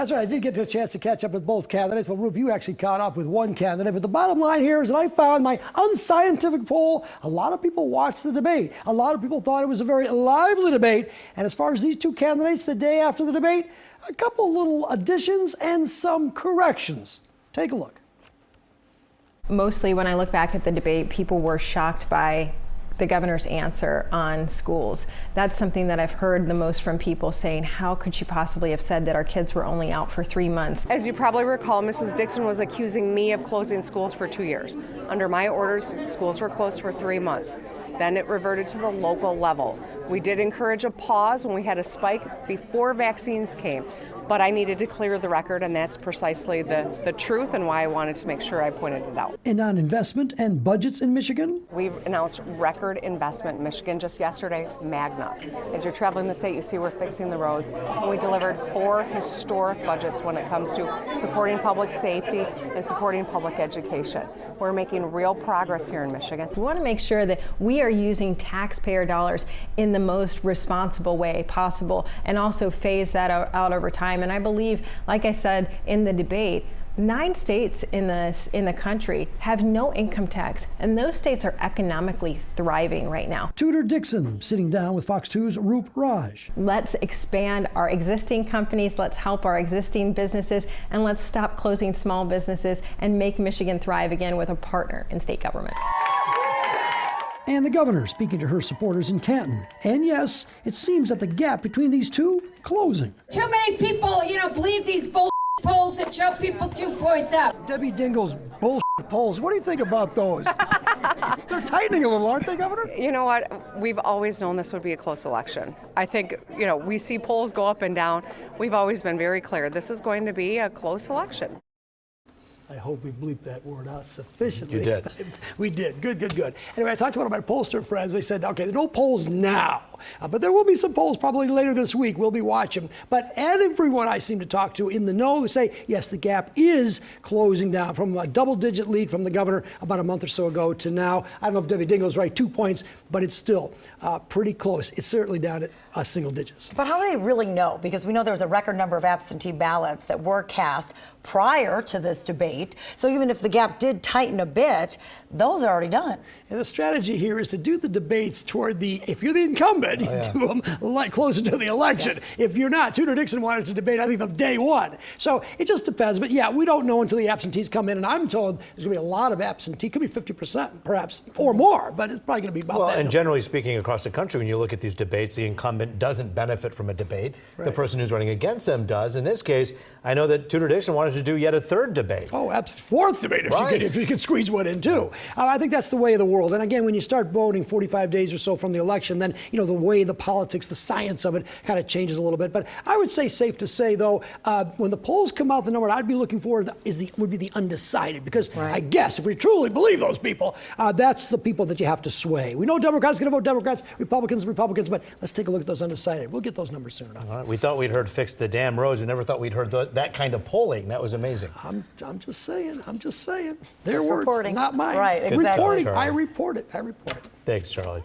That's right. I did get a chance to catch up with both candidates. Well, Rupe, you actually caught up with one candidate. But the bottom line here is that I found my unscientific poll. A lot of people watched the debate. A lot of people thought it was a very lively debate. And as far as these two candidates, the day after the debate, a couple little additions and some corrections. Take a look. Mostly when I look back at the debate, people were shocked by the governor's answer on schools. That's something that I've heard the most from people saying, how could she possibly have said that our kids were only out for 3 months? As you probably recall, Mrs. Dixon was accusing me of closing schools for 2 years. Under my orders, schools were closed for 3 months. Then it reverted to the local level. We did encourage a pause when we had a spike before vaccines came. But I needed to clear the record, and that's precisely the truth and why I wanted to make sure I pointed it out. And on investment and budgets in Michigan? We've announced record investment in Michigan just yesterday, Magna. As you're traveling the state, you see we're fixing the roads. And we delivered 4 historic budgets when it comes to supporting public safety and supporting public education. We're making real progress here in Michigan. We want to make sure that we are using taxpayer dollars in the most responsible way possible and also phase that out over time. And I believe, like I said in the debate, 9 states in the country have no income tax, and those states are economically thriving right now. Tudor Dixon sitting down with Fox 2's Rupe Raj. Let's expand our existing companies, let's help our existing businesses, and let's stop closing small businesses and make Michigan thrive again with a partner in state government. And the governor speaking to her supporters in Canton. And yes, it seems that the gap between these two closing. Too many people, believe these bull polls that show people 2 points up. Debbie Dingell's bullshit polls. What do you think about those? They're tightening a little, aren't they, Governor? You know what? We've always known this would be a close election. I think, we see polls go up and down. We've always been very clear. This is going to be a close election. I hope we bleeped that word out sufficiently. You did. We did. Good. Anyway, I talked to one of my pollster friends. They said, okay, there are no polls now, but there will be some polls probably later this week. We'll be watching. But everyone I seem to talk to in the know say, yes, the gap is closing down from a double-digit lead from the governor about a month or so ago to now. I don't know if Debbie Dingell's right, 2 points, but it's still pretty close. It's certainly down at single digits. But how do they really know? Because we know there was a record number of absentee ballots that were cast prior to this debate. So even if the gap did tighten a bit, those are already done. And the strategy here is to do the debates toward if you're the incumbent, you do them closer to the election. Yeah. If you're not, Tudor Dixon wanted to debate, I think, of day one. So it just depends. But yeah, we don't know until the absentees come in. And I'm told there's going to be a lot of absentee, could be 50% perhaps, or more, but it's probably going to be about that. And generally speaking, across the country, when you look at these debates, the incumbent doesn't benefit from a debate. Right. The person who's running against them does. In this case, I know that Tudor Dixon wanted to do yet a 3rd debate. Oh, absolutely. 4th debate if you could squeeze one in too. I think that's the way of the world. And again, when you start voting 45 days or so from the election, then the way the politics, the science of it kind of changes a little bit. But I would say safe to say though, when the polls come out, the number I'd be looking for would be the undecided, because I guess if we truly believe those people, that's the people that you have to sway. We know Democrats are going to vote Democrats, Republicans, but let's take a look at those undecided. We'll get those numbers soon enough. All right. We thought we'd heard fix the damn roads. We never thought we'd heard that kind of polling. That was amazing. I'm just saying. Their words, reporting. not mine. Right, exactly. Reporting. I report it. Thanks, Charlie.